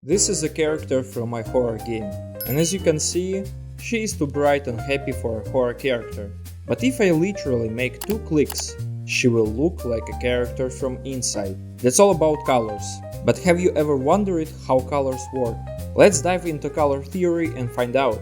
This is a character from my horror game, and as you can see, she is too bright and happy for a horror character. But if I literally make 2 clicks, she will look like a character from inside. That's all about colors. But have you ever wondered how colors work? Let's dive into color theory and find out.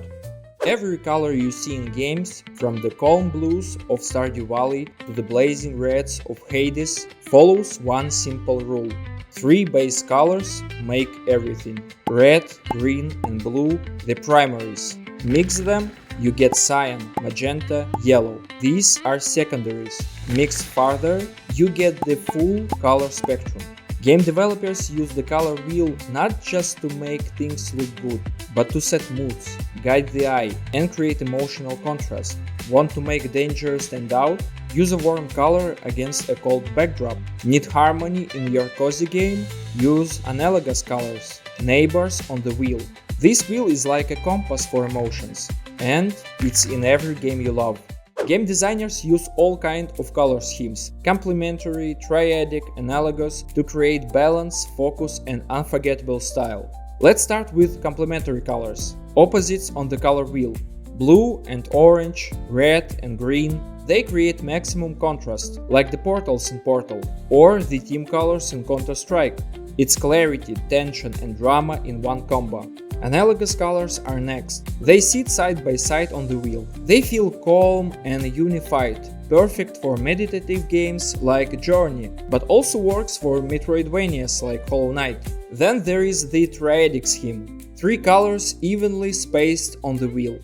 Every color you see in games, from the calm blues of Stardew Valley to the blazing reds of Hades, follows one simple rule. 3 base colors make everything. Red, green and blue, the primaries. Mix them, you get cyan, magenta, yellow. These are secondaries. Mix further, you get the full color spectrum. Game developers use the color wheel not just to make things look good, but to set moods, guide the eye, and create emotional contrast. Want to make danger stand out? Use a warm color against a cold backdrop. Need harmony in your cozy game? Use analogous colors, neighbors on the wheel. This wheel is like a compass for emotions, and it's in every game you love. Game designers use all kinds of color schemes, complementary, triadic, analogous, to create balance, focus and unforgettable style. Let's start with complementary colors, opposites on the color wheel. Blue and orange, red and green, they create maximum contrast, like the portals in Portal, or the team colors in Counter-Strike. It's clarity, tension and drama in one combo. Analogous colors are next. They sit side by side on the wheel. They feel calm and unified, perfect for meditative games like Journey, but also works for Metroidvanias like Hollow Knight. Then there is the triadic scheme. 3 colors evenly spaced on the wheel.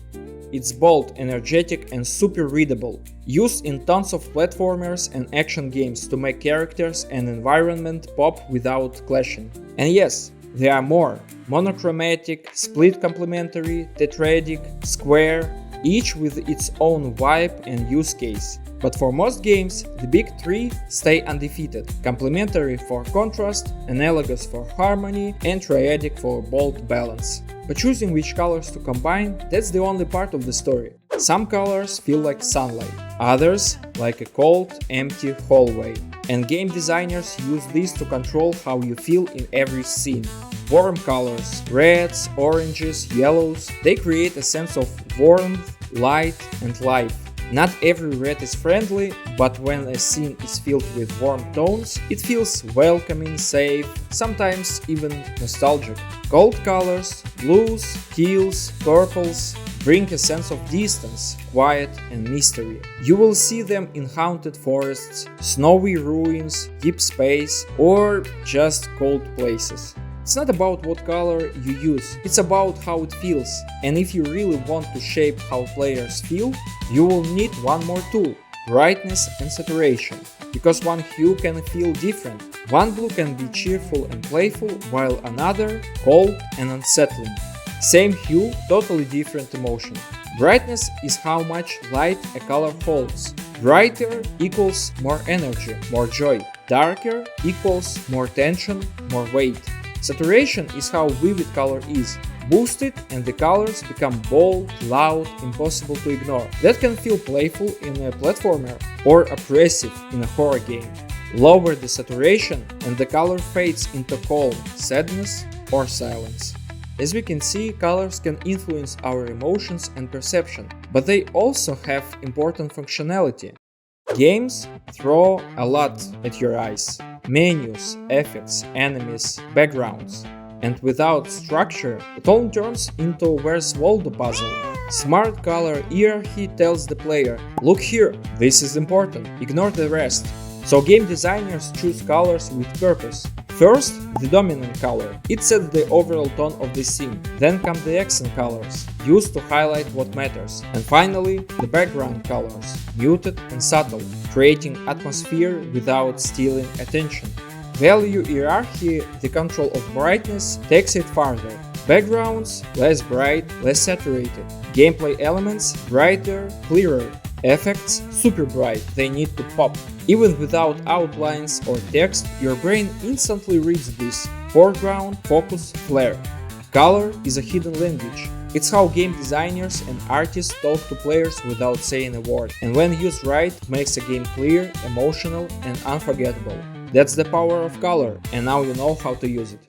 It's bold, energetic and super readable, used in tons of platformers and action games to make characters and environment pop without clashing. And yes, there are more: monochromatic, split complementary, tetradic, square, each with its own vibe and use case. But for most games, the big 3 stay undefeated: complementary for contrast, analogous for harmony, and triadic for bold balance. But choosing which colors to combine, that's the only part of the story. Some colors feel like sunlight, others like a cold, empty hallway. And game designers use this to control how you feel in every scene. Warm colors, reds, oranges, yellows, they create a sense of warmth, light and life. Not every red is friendly, but when a scene is filled with warm tones, it feels welcoming, safe, sometimes even nostalgic. Cold colors, blues, teals, purples, bring a sense of distance, quiet and mystery. You will see them in haunted forests, snowy ruins, deep space, or just cold places. It's not about what color you use, it's about how it feels. And if you really want to shape how players feel, you will need one more tool: brightness and saturation. Because one hue can feel different. One blue can be cheerful and playful, while another cold and unsettling. Same hue, totally different emotion. Brightness is how much light a color holds. Brighter equals more energy, more joy. Darker equals more tension, more weight. Saturation is how vivid color is. Boost it and the colors become bold, loud, impossible to ignore. That can feel playful in a platformer or oppressive in a horror game. Lower the saturation and the color fades into calm, sadness or silence. As we can see, colors can influence our emotions and perception, but they also have important functionality. Games throw a lot at your eyes: menus, effects, enemies, backgrounds. And without structure, it all turns into a Where's Waldo puzzle. Smart color hierarchy tells the player, look here, this is important, ignore the rest. So game designers choose colors with purpose. First, the dominant color. It sets the overall tone of the scene. Then come the accent colors, used to highlight what matters. And finally, the background colors, muted and subtle, creating atmosphere without stealing attention. Value hierarchy, the control of brightness, takes it farther. Backgrounds, less bright, less saturated. Gameplay elements, brighter, clearer. Effects, super bright, they need to pop. Even without outlines or text, your brain instantly reads this: foreground, focus, flare. Color is a hidden language. It's how game designers and artists talk to players without saying a word. And when used right, it makes a game clear, emotional and unforgettable. That's the power of color, and now you know how to use it.